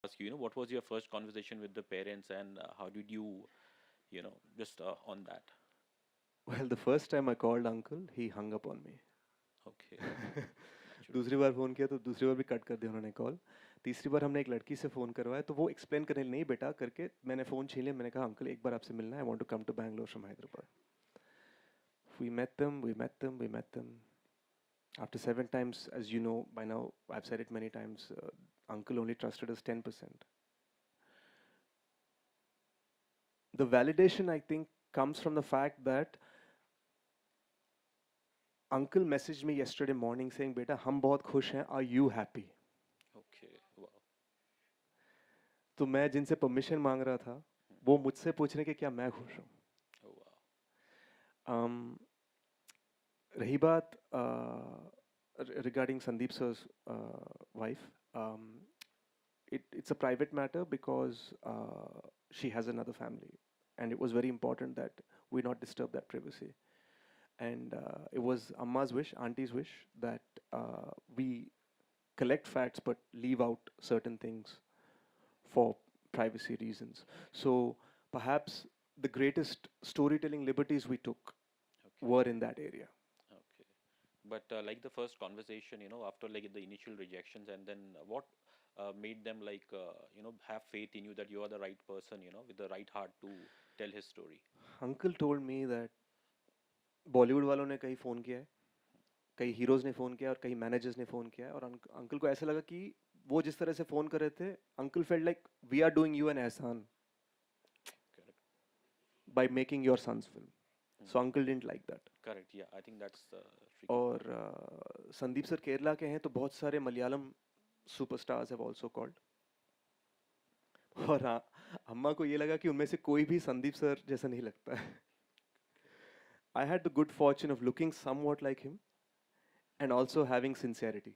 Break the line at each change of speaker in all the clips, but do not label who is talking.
ask you, what was your first conversation with the parents, and how did you, just on that?
Well, the first time I called uncle, he hung up on me.
Okay, natural.
दूसरी बार phone किया तो दूसरी बार भी cut कर दिया उन्होंने call. तीसरी बार हमने एक लड़की से फ़ोन करवाया तो वो एक्सप्लेन करने नहीं बेटा करके मैंने फ़ोन छीन लिया। मैंने कहा अंकल एक बार आपसे मिलना है, I want to come to Bangalore from Hyderabad. We met them, we met them, we met them. After 7 times, as you know by now, I've said it many times, uncle only trusted us 10%. The validation, I think, comes from the fact that uncle messaged me yesterday morning saying, "Beta, हम बहुत खुश हैं. Are you happy?"
Okay, wow.
तो मैं जिनसे permission मांग रहा था, वो मुझसे पूछ रहे कि क्या मैं खुश हूँ।
Oh, wow.
Um, रही बात regarding Sandeep sir's wife, it's a private matter because she has another family, and it was very important that we not disturb that privacy. And it was Amma's wish, Auntie's wish, that we collect facts but leave out certain things for privacy reasons. So perhaps the greatest storytelling liberties we took
Okay,
were in that area.
okay. But like the first conversation, after like the initial rejections, and then what made them like, have faith in you that you are the right person, with the right heart to tell his story?
Uncle told me that Bollywood वालों ने कई phone किया है, कई heroes ने phone किया और कई मैनेजर्स ने फ़ोन किया है और अंकल को ऐसा लगा कि वो जिस तरह से फ़ोन कर रहे थे, uncle felt like we are doing you an एहसान
Correct.
by making your son's film. So
Hmm.
uncle didn't like that.
Correct. Yeah, I think that's the tricky
और
part.
संदीप सर केरला के हैं तो बहुत सारे Malayalam superstars have also called और हाँ अम्मा को ये लगा कि उनमें से कोई भी संदीप सर जैसा नहीं लगता है
Okay.
I had the good Fortune of looking somewhat like him and also having sincerity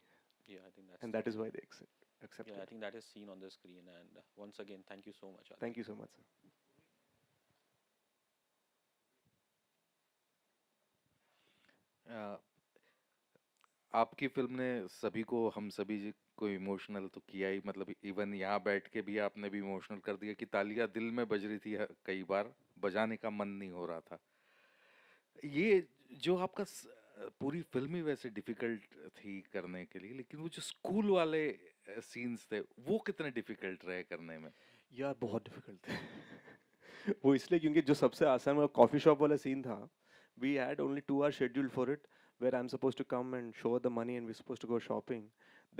Yeah, I think that's
and
the.
That is why they
Yeah, I
accepted.
think that is seen on the screen. And once again, thank you so much,
thank
Adivi.
You so much sir.
Uh, आपकी film ने सभी को, हम सभी को emotional तो किया ही, मतलब इवन यहाँ बैठ के भी आपने भी इमोशनल कर दिया कि तालियां दिल में बज रही थी, कई बार बजाने का मन नहीं हो रहा था। ये जो आपका पूरी फिल्म ही वैसे डिफिकल्ट थी करने के लिए, लेकिन वो जो स्कूल वाले सीन्स थे वो कितने डिफिकल्ट रहे करने में?
यार बहुत डिफिकल्ट थे वो इसलिए क्योंकि जो सबसे आसान वाला कॉफी शॉप वाला सीन था we had only 2 hours scheduled for it where I'm supposed to come and show the money and we're supposed to go shopping.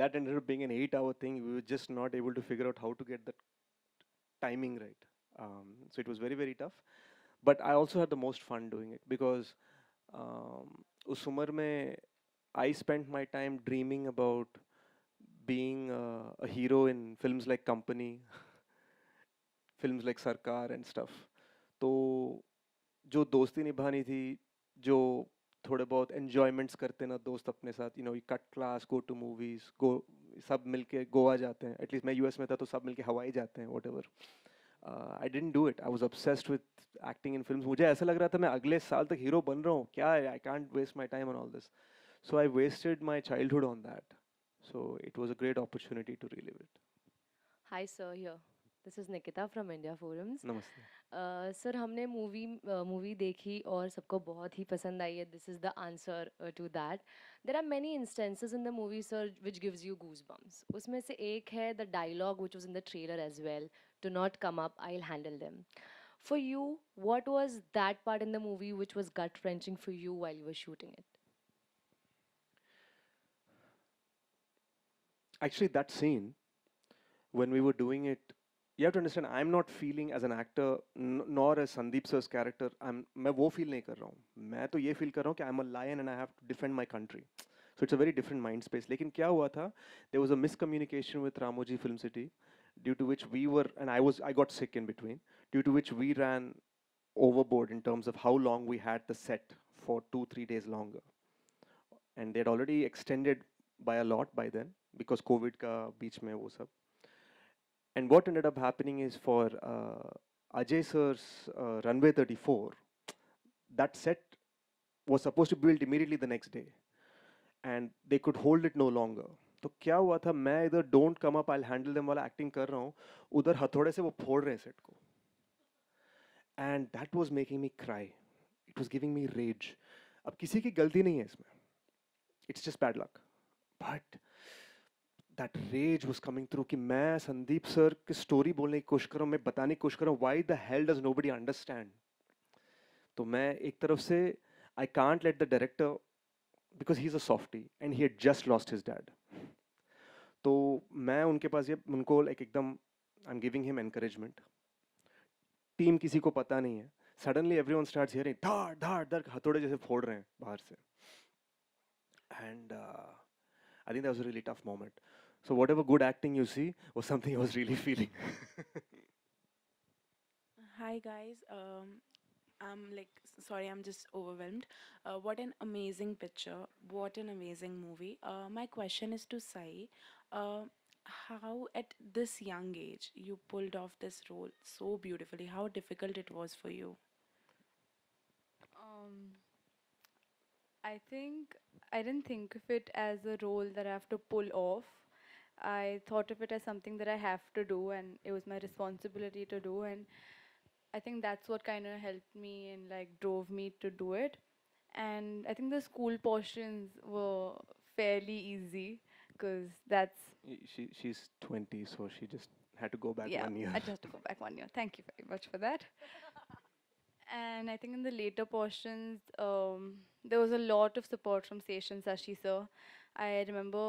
That ended up being an 8 hour thing. We were just not able to figure out how to get that timing right. So it was very, very tough. But I also had the most fun doing it because उस उम्र में I spent my time dreaming about being a hero in films like Company, films like Sarkar and stuff. तो जो दोस्ती निभानी थी, जो थोड़े बहुत एन्जॉयमेंट्स करते ना दोस्त अपने साथ, you cut class, go to movies, go सब मिलके गोवा जाते हैं, एटलीस्ट मैं यूएस में था तो सब मिलके हवाई जाते हैं, what ever. I didn't do it. I was obsessed with acting in films. मुझे ऐसा लग रहा था मैं अगले साल तक हीरो बन रहा हूँ क्या है. I can't waste my time on all this. So I wasted my childhood on that. So it was a great opportunity to relive it.
Hi, sir. Here. This is Nikita from India Forums.
Namaste.
Sir हमने movie देखी और सबको बहुत ही पसंद आई है. This is the answer to that. There are many instances in the movie sir which gives you goose bumps. उसमें से एक है the dialogue which was in the trailer as well. Do not come up, I will handle them. For you, what was that part in the movie which was gut wrenching for you while you were shooting it?
Actually, that scene, when we were doing it, you have to understand, I'm not feeling as an actor, nor as Sandeep sir's character. मैं वो feel नहीं कर रहा हूँ. मैं तो ये feel कर रहा हूँ कि I'm a lion and I have to defend my country. So it's a very different mind space. लेकिन क्या हुआ था? There was a miscommunication with Ramoji Film City, due to which we were, and I got sick in between, due to which we ran overboard in terms of how long we had the set for 2-3 days longer. And they had already extended by a lot by then because COVID का बीच में वो सब. And what ended up happening is for Ajay sir's Runway 34, that set was supposed to be built immediately the next day, and they could hold it no longer. तो क्या हुआ था, मैं इधर don't come up I handle them वाला acting कर रहा हूँ, उधर हथौड़े से वो फोड़ रहे हैं सेट को, and that was making me cry, it was giving me rage. अब किसी की गलती नहीं है इसमें, it's just bad luck, but that rage was coming through कि मैं संदीप सर की स्टोरी बोलने की कोशिश कर रहा हूँ, मैं बताने की कोशिश कर रहा हूँ, why the hell does nobody understand. तो मैं एक तरफ से I can't let the director, because he is a softie and he had just lost his dad. तो मैं उनके पास ये उनको लाइक एकदम I am giving him encouragement. Team किसी को पता नहीं है, सडनली एवरीवन स्टार्ट्स हियरिंग धाड़ धाड़ धाड़ हथौड़े जैसे फोड़ रहे हैं बाहर से, and I think that was a really tough moment. So whatever good acting you see was something I was really feeling.
Hi guys. I'm sorry, I'm just overwhelmed. What an amazing picture. What an amazing movie. My question is to Sai. Uh, how at this young age you pulled off this role so beautifully? How difficult it was for you?
Um, I think I didn't think of it as a role that I have to pull off. I thought of it as something that I have to do, and it was my responsibility to do. And I think that's what kind of helped me and like drove me to do it. And I think the school portions were fairly easy because that's,
She's 20, so she just had to go back
yeah,
1 year.
I just have to go back 1 year. Thank you very much for that. And I think in the later portions, there was a lot of support from Sesh and Sashi sir. I remember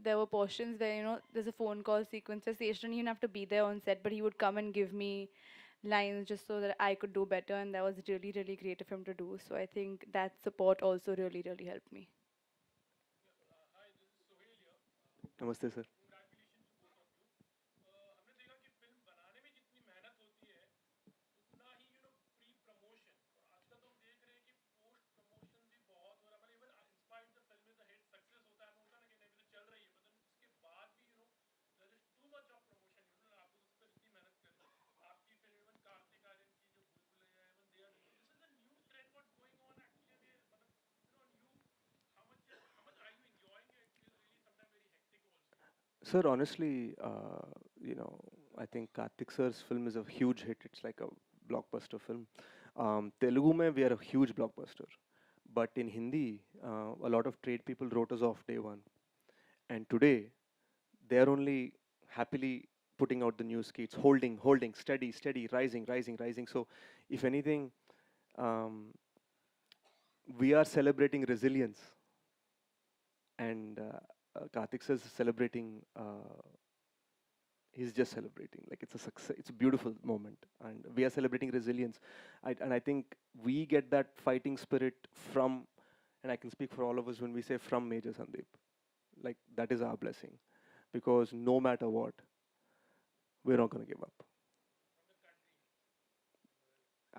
there were portions where, there's a phone call sequence where Sesh didn't even have to be there on set, but he would come and give me lines just so that I could do better, and that was really, really great of him to do. So I think that support also really, really helped me.
Namaste, sir. Sir, honestly, I think Karthik sir's film is a huge hit. It's like a blockbuster film. Telugu mein, we are a huge blockbuster. But in Hindi, a lot of trade people wrote us off day one. And today, they're only happily putting out the new skits, holding, steady, steady, rising, rising, rising. So, if anything, um, we are celebrating resilience, and Karthik sir is celebrating. He's just celebrating, like it's a success, it's a beautiful moment, and we are celebrating resilience. And I think we get that fighting spirit from, and I can speak for all of us when we say from Major Sandeep, like that is our blessing, because no matter what, we're not going to give up.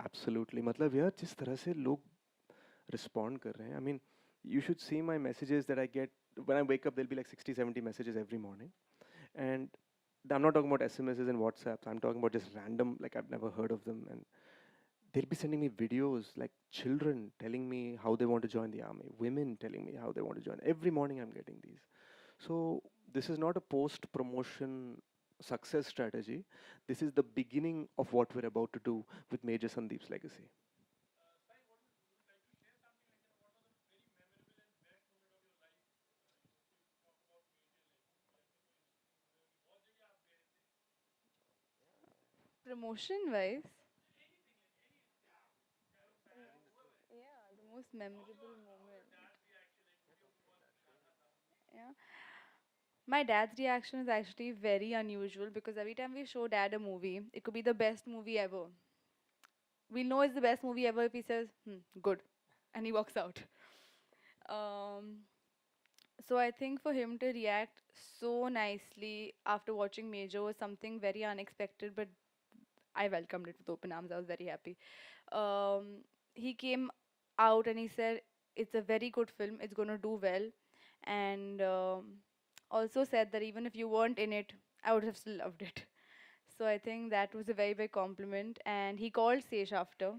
Absolutely. मतलब यार जिस तरह से लोग respond कर रहे हैं, I mean, you should see my messages that I get when I wake up. There'll be like 60-70 messages every morning, and I'm not talking about SMSs and WhatsApps. I'm talking about just random, like I've never heard of them, and they'll be sending me videos, like children telling me how they want to join the army, women telling me how they want to join. Every morning I'm getting these. So this is not a post-promotion success strategy. This is the beginning of what we're about to do with Major Sandeep's legacy.
Promotion wise, yeah, the most memorable moment. Yeah. My dad's reaction is actually very unusual because every time we show dad a movie, it could be the best movie ever. We know it's the best movie ever if he says, good, and he walks out. Um, so I think for him to react so nicely after watching Major was something very unexpected, but I welcomed it with open arms. I was very happy. He came out and he said, it's a very good film, it's going to do well. And also said that even if you weren't in it, I would have still loved it. So I think that was a very big compliment. And he called Sesh after.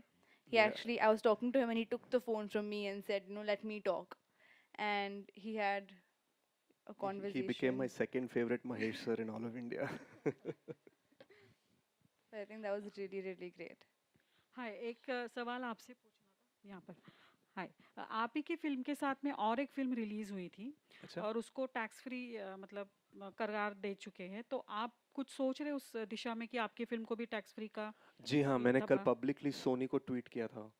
He
Yeah.
actually, I was talking to him and he took the phone from me and said, let me talk. And he had a
He became my
conversation.
second favorite Mahesh sir in all of India.
I think that was really, really great.
हाय एक सवाल आपसे पूछना था यहाँ पर। हाय आप ही की film के साथ में और एक फिल्म रिलीज हुई थी
अच्छा।
और उसको टैक्स फ्री मतलब करार दे चुके हैं, तो आप कुछ सोच रहे हैं उस दिशा में कि आपकी फिल्म को भी टैक्स फ्री का
जी हाँ,
एक
मैंने कल
दफा?
पब्लिकली सोनी को ट्वीट किया था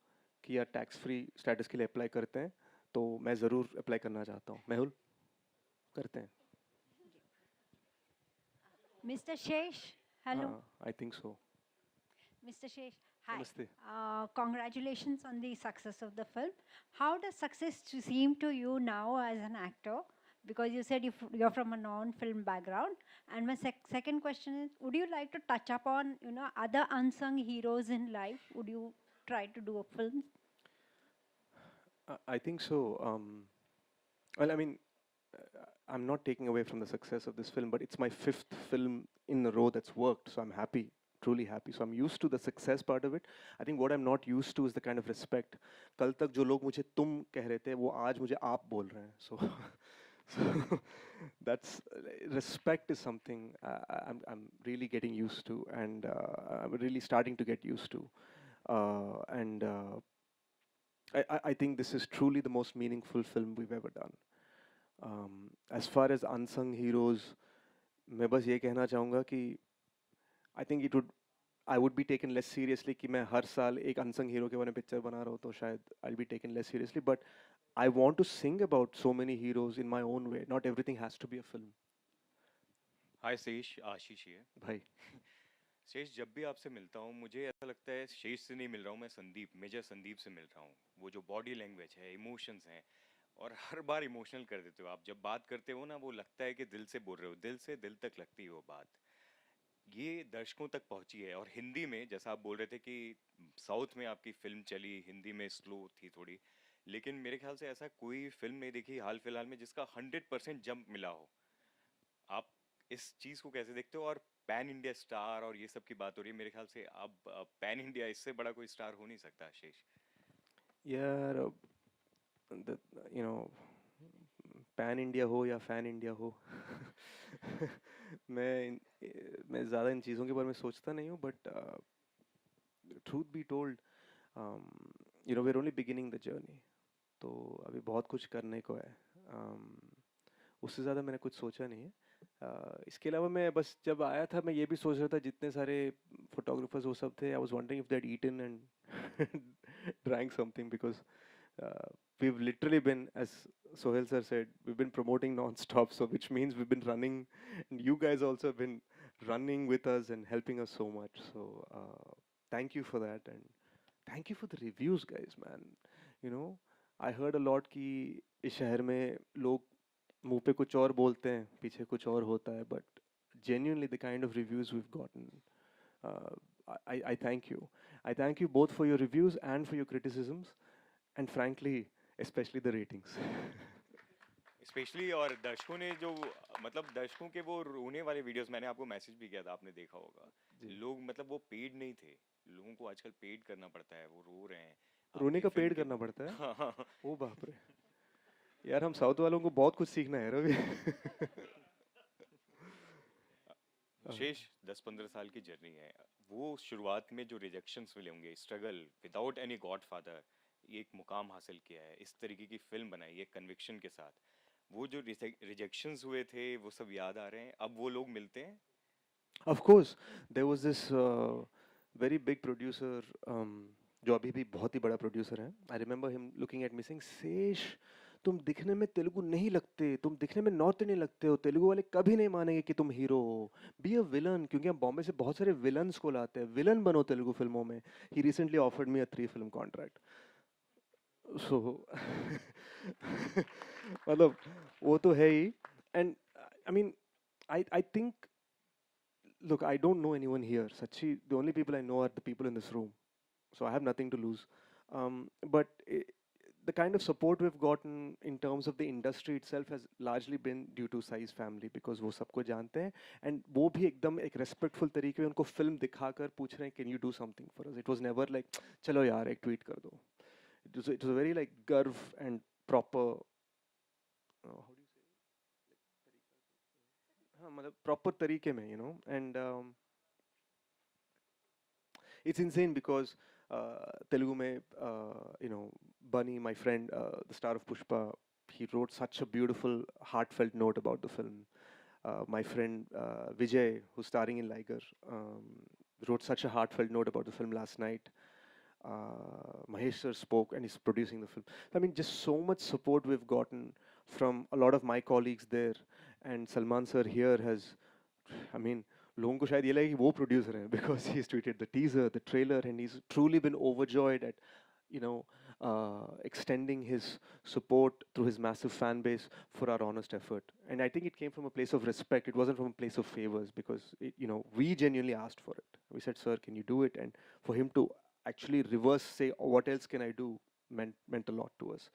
कि यार टैक्स फ्री स्टेटस के लिए अप्लाई करते हैं, तो मैं ज़रूर अप्लाई करना चाहता हूँ। मेहुल, करते हैं।
Mr. Shesh, hello.
हाँ, I think so.
Mr. Shesh, hi.
नमस्ते।
Congratulations on the success of the film. How does success seem to you now as an actor? Because you said you're from a non-film background. And my second question is, would you like to touch upon, other unsung heroes in life? Would you try to do a film?
I think so. Well, I mean, I'm not taking away from the success of this film, but it's my fifth film in a row that's worked, so I'm happy, truly happy. So I'm used to the success part of it. I think what I'm not used to is the kind of respect. कल तक जो लोग मुझे तुम कह रहे थे, वो आज मुझे आप बोल रहे हैं. So, so that's respect is something I'm really getting used to, and I'm really starting to get used to. And I think this is truly the most meaningful film we've ever done. As far as unsung heroes, मैं बस ये कहना चाहूँगा कि I think I would be taken less seriously कि मैं हर साल एक unsung hero के बारे में पिक्चर बना रहा हूँ, तो शायद I'll be taken less seriously. But I want to sing about so many heroes in my own way. Not everything has to be a film.
हाय शेष, आशीष ही है।
भाई,
शेष, जब भी आपसे मिलता हूँ मुझे ऐसा लगता है शेष से नहीं मिल रहा हूँ, मैं संदीप, मेजर संदीप से मिल रहा हूँ। वो जो बॉडी लैंग्वेज है, इमोशंस हैं, और हर बार इमोशनल कर देते हो आप। जब बात करते हो ना, वो लगता है कि दिल से बोल रहे हो, दिल से दिल तक लगती है वो बात। ये दर्शकों तक पहुंची है। और हिंदी में जैसा आप बोल रहे थे कि साउथ में आपकी फिल्म चली, हिंदी में स्लो थी थोड़ी, लेकिन मेरे ख्याल से ऐसा कोई फिल्म नहीं देखी हाल फिलहाल में जिसका 100% जंप मिला हो। आप इस चीज को कैसे देखते हो? और पैन इंडिया स्टार और ये सब की बात हो रही है, मेरे ख्याल से अब पैन इंडिया इससे बड़ा कोई स्टार हो नहीं सकता शेष।
यार, the, you know, pan India हो या फैन इंडिया हो, मैं ज़्यादा इन चीज़ों के बारे में सोचता नहीं हूँ, but truth be told, we're only beginning the journey. तो अभी बहुत कुछ करने को है. उससे ज़्यादा मैंने कुछ सोचा नहीं है. इसके अलावा मैं बस जब आया था मैं ये भी सोच रहा था, जितने सारे फोटोग्राफर्स वो सब थे, I was wondering if they had eaten and drank something, because we've literally been, as Sohail sir said, we've been promoting non-stop, so which means we've been running, and you guys also have been running with us and helping us so much. So thank you for that, and thank you for the reviews, guys, man. I heard a lot कि इस शहर में लोग मुंह पे कुछ और बोलते हैं, पीछे कुछ और होता है, but genuinely the kind of reviews we've gotten, I thank you. I thank you both for your reviews and for your criticisms, and frankly, especially the ratings.
Specially, और दर्शकों ने जो, मतलब दर्शकों के वो रोने वाले वीडियोस, मैंने आपको मैसेज भी किया था, आपने देखा होगा। लोग, मतलब वो पेड नहीं थे, लोगों को आजकल पेड करना पड़ता है, वो रो रहे हैं
रोने
आपकी
का
फिल्म
पेड
के।
करना पड़ता है?
हाँ, हाँ, हाँ।
ओ बाप रे, यार हम साउथ वालों को बहुत कुछ सीखना है रवि.
शेष 10-15 साल की जर्नी है। वो शुरुआत में जो रिजेक्शंस मिले होंगे, स्ट्रगल विदाउट एनी गॉडफादर, ये एक मुकाम हासिल किया है, इस तरीके की फिल्म बनाई है कन्विक्शन के साथ। वो जो रिजेक्शंस हुए थे वो सब याद आ रहे हैं, अब वो लोग मिलते हैं।
Of course, there was this very big producer, जो अभी भी बहुत ही बड़ा प्रोड्यूसर है. I remember him looking at me saying, "sash, तुम दिखने में तेलुगु नहीं लगते, तुम दिखने में नॉर्थ इंडियन लगते हो, तेलुगु वाले कभी नहीं मानेंगे कि तुम हीरो हो. Be a villain." क्योंकि हम बॉम्बे से बहुत सारे विलन्स को लाते हैं, विलन बनो तेलुगु फिल्मों में. He recently offered me a 3-film contract. So मतलब वो तो है ही. And I mean, I think, look, I don't know anyone here. Sachi, the only people I know are the people in this room. So I have nothing to lose. But the kind of support we've gotten in terms of the industry itself has largely been due to Sai's family, because वो सबको जानते हैं, and वो भी एकदम एक respectful तरीके में उनको film दिखाकर पूछ रहे हैं, can you do something for us? It was never like, चलो यार एक tweet कर दो. It was a very like गर्व and proper, how do you say, हाँ मतलब प्रॉपर तरीके में, you know, and it's insane because Telugu mein, you know, Bunny, my friend, the star of Pushpa, he wrote such a beautiful, heartfelt note about the film. My friend Vijay, who's starring in Liger, wrote such a heartfelt note about the film last night. Mahesh sir spoke and he's producing the film. I mean, just so much support we've gotten from a lot of my colleagues there. And Salman sir here has, I mean, लोगों को शायद ये लगे कि वो producer हैं because he's tweeted the teaser, the trailer, and he's truly been overjoyed at, you know, extending his support through his massive fan base for our honest effort. And I think it came from a place of respect. It wasn't from a place of favors because, you know, we genuinely asked for it. We said, sir, can you do it? And for him to actually reverse say, oh, what else can I do, meant a lot to us.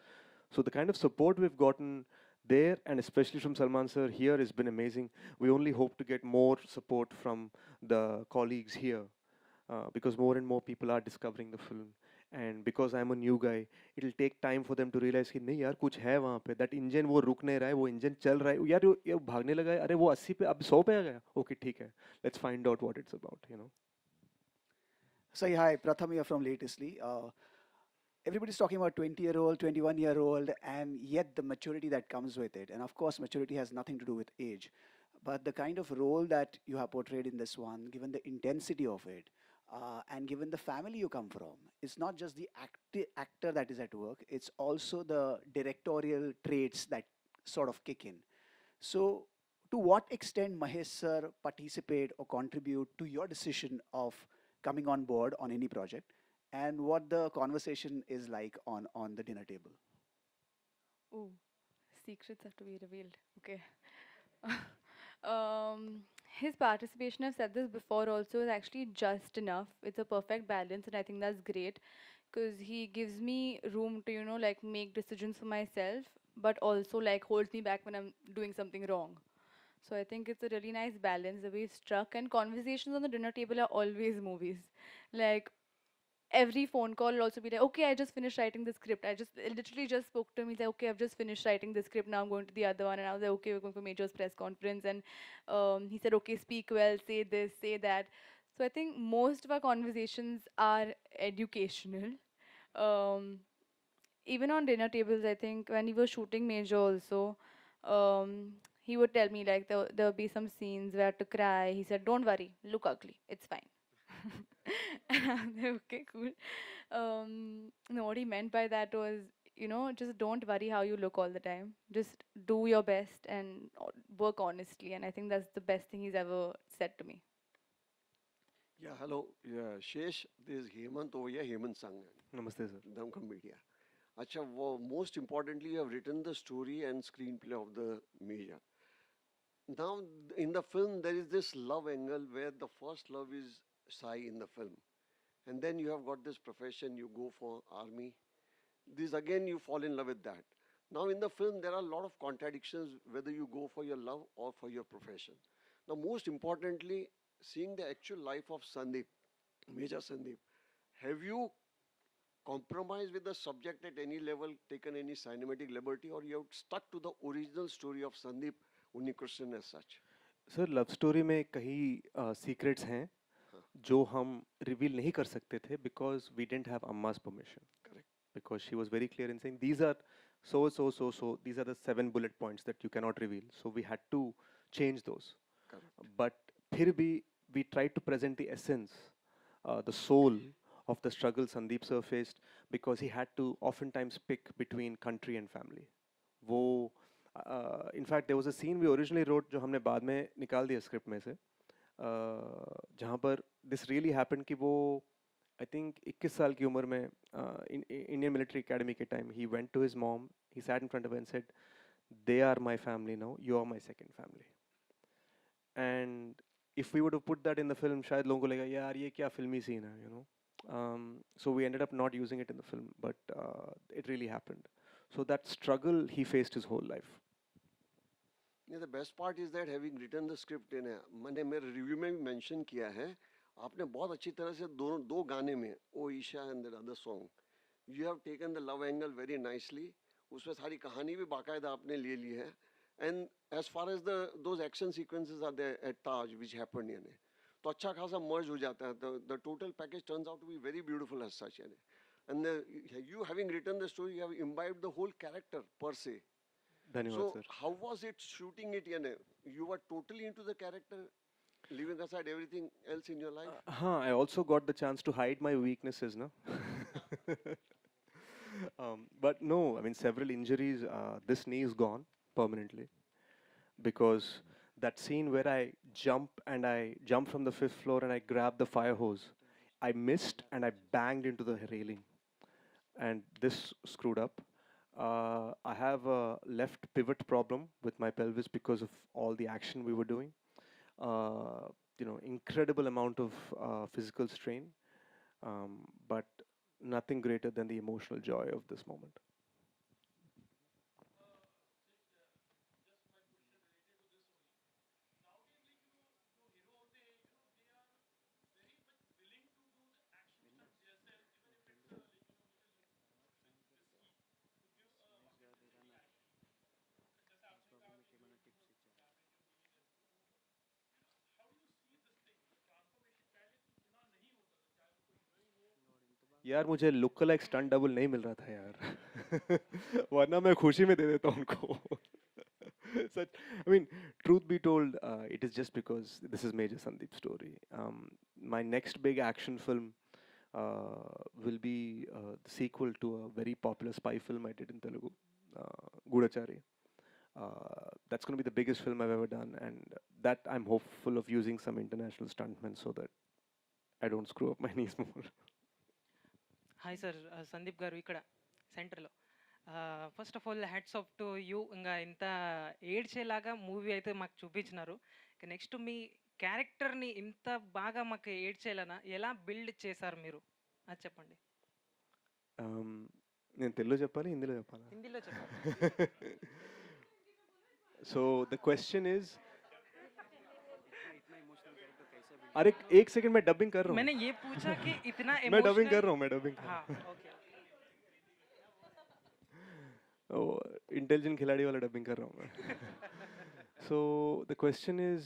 So the kind of support we've gotten there, and especially from Salman sir here, has been amazing. We only hope to get more support from the colleagues here because more and more people are discovering the film. And because I'm a new guy, it'll take time for them to realize कि नहीं यार कुछ है वहाँ पे. That engine वो रुक नहीं रहा है, वो engine चल रहा है. यार ये भागने लगा है. अरे वो 80 पे अब 100 पे आ गया. Okay, ठीक है. Let's find out what it's about, you know.
Say hi, Pratham here from Latestly. Everybody's talking about 20-year-old, 21-year-old, and yet the maturity that comes with it. And of course, maturity has nothing to do with age. But the kind of role that you have portrayed in this one, given the intensity of it, and given the family you come from, it's not just the actor that is at work, it's also the directorial traits that sort of kick in. So, to what extent Mahesh sir participate or contribute to your decision of coming on board on any project, and what the conversation is like on the dinner table?
Oh, secrets have to be revealed. Okay. His participation, I've said this before also, is actually just enough. It's a perfect balance, and I think that's great because he gives me room to, you know, like make decisions for myself, but also like holds me back when I'm doing something wrong. So I think it's a really nice balance the way it's struck. And conversations on the dinner table are always movies. Like every phone call will also be like, okay, I just finished writing the script. I literally just spoke to him. He's like, okay, I've just finished writing the script. Now I'm going to the other one. And I was like, okay, we're going for Major's press conference. And he said, okay, speak well, say this, say that. So I think most of our conversations are educational. Um, Even on dinner tables, I think when he was shooting Major also, he would tell me like there'll be some scenes where I had to cry. He said, "Don't worry, look ugly, it's fine." And I was like, okay, cool. No, what he meant by that was, you know, just don't worry how you look all the time. Just do your best and work honestly. And I think that's the best thing he's ever said to me.
Yeah, hello. Yeah, Shesh, this is Hemant over here, Hemant Sang,
Namaste sir.
Damkam Media. Acha, most importantly, you have written the story and screenplay of the media. Now, in the film, there is this love angle where the first love is Sai in the film. And then you have got this profession, you go for army. This again, you fall in love with that. Now, in the film, there are a lot of contradictions whether you go for your love or for your profession. Now, most importantly, seeing the actual life of Sandeep, Major Sandeep, have you compromised with the subject at any level, taken any cinematic liberty, or you have stuck to the original story of Sandeep Unnikrishnan as such?
Sir love story में कई secrets हैं जो हम reveal नहीं कर सकते थे because we don't have Amma's permission.
Correct.
Because she was very clear in saying these are so these are the 7 bullet points that you cannot reveal, so we had to change those.
Correct.
But फिर भी we tried to present the essence, the soul of the struggle Sandeep sir faced, because he had to oftentimes pick between country and family. वो in fact there was a scene we originally wrote जो हमने बाद में निकाल दिया script में से जहाँ पर this really happened कि वो I think 21 साल की उम्र में Indian Military Academy के time he went to his mom, he sat in front of her and said, they are my family now, you are my second family. And if we would have put that in the film शायद लोगों को लगा यार ये क्या फिल्मी scene है, you know. So we ended up not using it in the film, but it really happened. So that struggle he faced his whole life.
Yeah, the best part is that having written the script in मैंने मेरे review में भी mention किया है आपने बहुत अच्छी तरह से दो गाने में oh Isha and the other song you have taken the love angle very nicely उसमें सारी कहानी भी बाकायदा आपने ले ली है And as far as those action sequences are there at Taj, which happened, यानी, तो अच्छा खासा merge हो जाता है. The total package turns out to be very beautiful as such, यानी. And you having written the story, you have imbibed the whole character per se.
धन्यवाद
So
sir.
how was it shooting it, यानी? You were totally into the character, leaving aside everything else in your life.
I also got the chance to hide my weaknesses, no? But no, I mean, several injuries. This knee is gone permanently because that scene where I jump from the fifth floor and I grab the fire hose, I missed and I banged into the railing, and this screwed up. I have a left pivot problem with my pelvis because of all the action we were doing. Uh, Incredible amount of physical strain, but nothing greater than the emotional joy of this moment. यार मुझे look like stunt double नहीं मिल रहा था यार वरना मैं खुशी में दे देता उनको such I mean, truth be told, it is just because this is Major Sandeep's story. My next big action film will be the sequel to a very popular spy film I did in Telugu, Gudachari. That's going to be the biggest film I've ever done, and that I'm hopeful of using some international stuntmen so that I don't screw up my knees more.
Hi sir Sandeep గారు ఇక్కడ సెంటర్లో first of all hats off to you ఇంకా ఇంత ఏడ్చేలాగా movie అయితే మాకు చూపించినారు ఇక next మీ క్యారెక్టర్ని ఇంత బాగా మాకు ఏడ్చేలానా ఎలా బిల్డ్ చేశారు మీరు అది చెప్పండి
నేను తెలుగులో చెప్పాలి హిందీలో చెప్పాలా
హిందీలో చెప్పండి
సో ద క్వశ్చన్ ఇస్ अरे एक सेकंड मैं डबिंग कर रहा हूँ
मैंने ये पूछा कि इतना
मैं डबिंग कर रहा हूँ मैं डबिंग
हाँ ओके
इंटेलिजेंट खिलाड़ी वाला डबिंग कर रहा हूँ मैं so the question is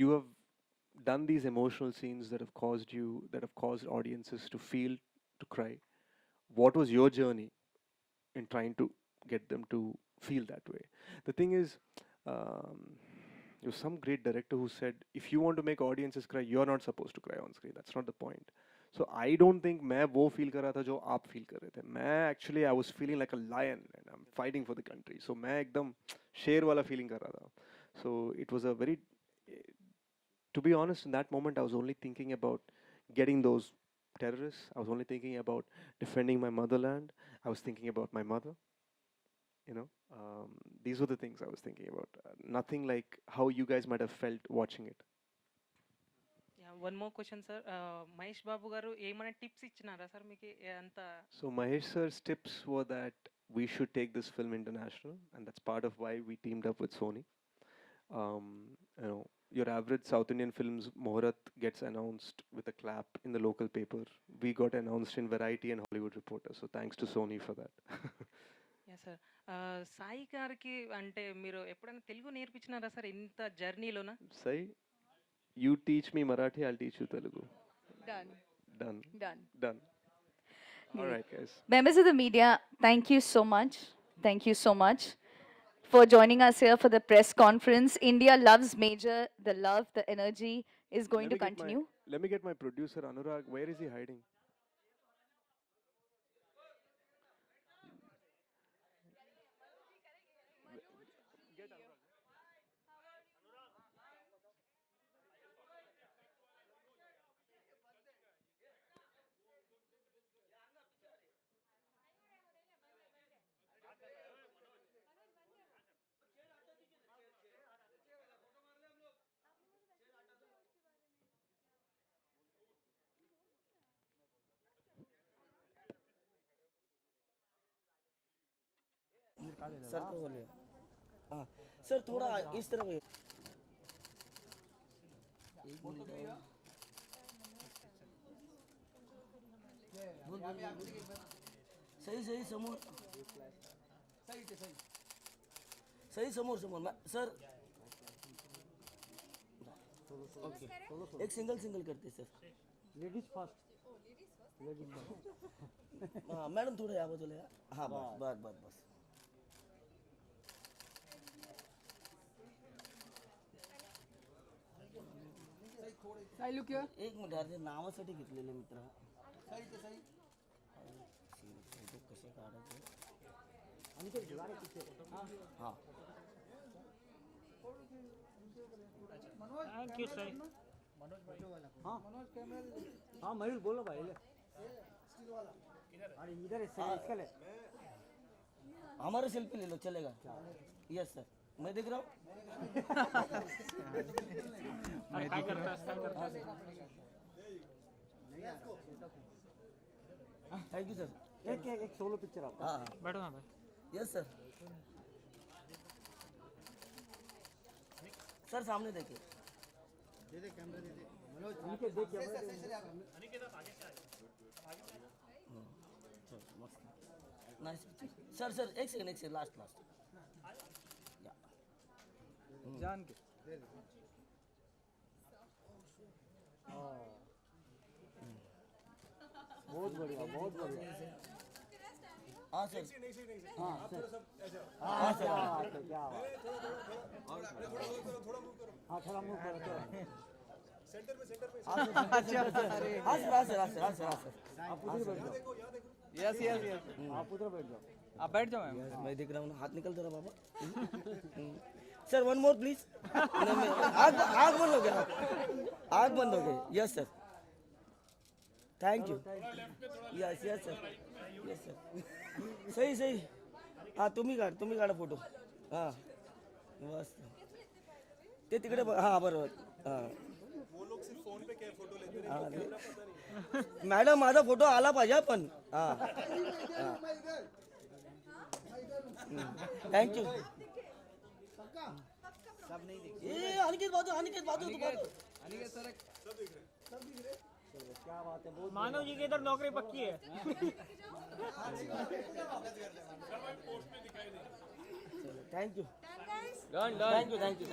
you have done these emotional scenes that have caused audiences to feel, to cry. What was your journey in trying to get them to feel that way? The thing is, there was some great director who said, if you want to make audiences cry, you're not supposed to cry on screen. That's not the point. So I don't think मैं वो feel कर रहा था जो आप feel कर रहे थे. मैं actually I was feeling like a lion and I'm fighting for the country. So मैं एकदम शेर वाला feeling कर रहा था. So it was a very, to be honest, in that moment I was only thinking about getting those terrorists. I was only thinking about defending my motherland. I was thinking about my mother. These were the things I was thinking about. Nothing like how you guys might have felt watching it.
One more question sir Mahesh Babu గారు ఏమైనా tips ఇచ్చినారా sir మీకు అంత
So Mahesh sir's tips were that we should take this film international, and that's part of why we teamed up with Sony. Your average South Indian films Muhurat gets announced with a clap in the local paper. We got announced in Variety and Hollywood Reporter. So thanks to Sony for that.
Yeah sir Sai గారికి అంటే మీరు ఎప్పుడైనా Telugu నేర్పించినారా sir ఇంత జర్నీలోనా
Sai, you teach me Marathi, I'll teach you Telugu.
Done.
Done.
Done.
Done. All right, guys.
Members of the media, thank you so much. Thank you so much for joining us here for the press conference. India loves Major. The love, the energy is going to continue.
Let me get my producer Anurag. Where is he hiding?
Sir को बोलिए हाँ sir थोड़ा इस तरफ सही सही समोर सही सही समोर समोर सर ओके एक सिंगल सिंगल करते सर लेडीज फर्स्ट लेडीज हाँ मैडम थोड़ा या बाजूला या हाँ बस बस बस बस एक मिनिट अरे नावासाठी घेतलेले मित्र कसे काढायचे हाँ
थैंक यू सर
हाँ हाँ मयूर बोलो भाई अरे इधर इसका ले हमारा सेल्फी ले लो चलेगा यस सर मैं देख रहा हूँ
क्या करता है
थैंक यू सर एक सोलो पिक्चर आपका हाँ
बैठो ना भाई
यस सर सर सामने देखिए दे दे कैमरा दे दे मनोज इनके देख कैमरा अनिकेत आप आगे से मस्त नाइस सर सर एक सेकंड लास्ट या जान के बहुत बढ़िया हाँ सर हाँ सर हाँ सर क्या हाँ थोड़ा मूव करो सेंटर में हाँ सर आप उधर बैठ जाओ यस आप उधर बैठ जाओ
आप बैठ जाओ
मैं देख रहा हूँ हाथ निकल जरा बाबा सर वन मोर प्लीज आग बंद हो गया आग बंद हो गई yes sir thank you yes sir सही हाँ तुम्ही काढा फोटो हां बस ते तिकडे हां बरोबर हां वो लोग सिर्फ फोन पे क्या फोटो लेते हैं मॅडम माझा फोटो आला पाहिजे पण हां थैंक यू सब नहीं देख ये अनिकेत बाजू तो अनिकेत सर सब दिख रहे क्या बात है बहुत
मानव जी की इधर नौकरी पक्की है
thank you
done
thank you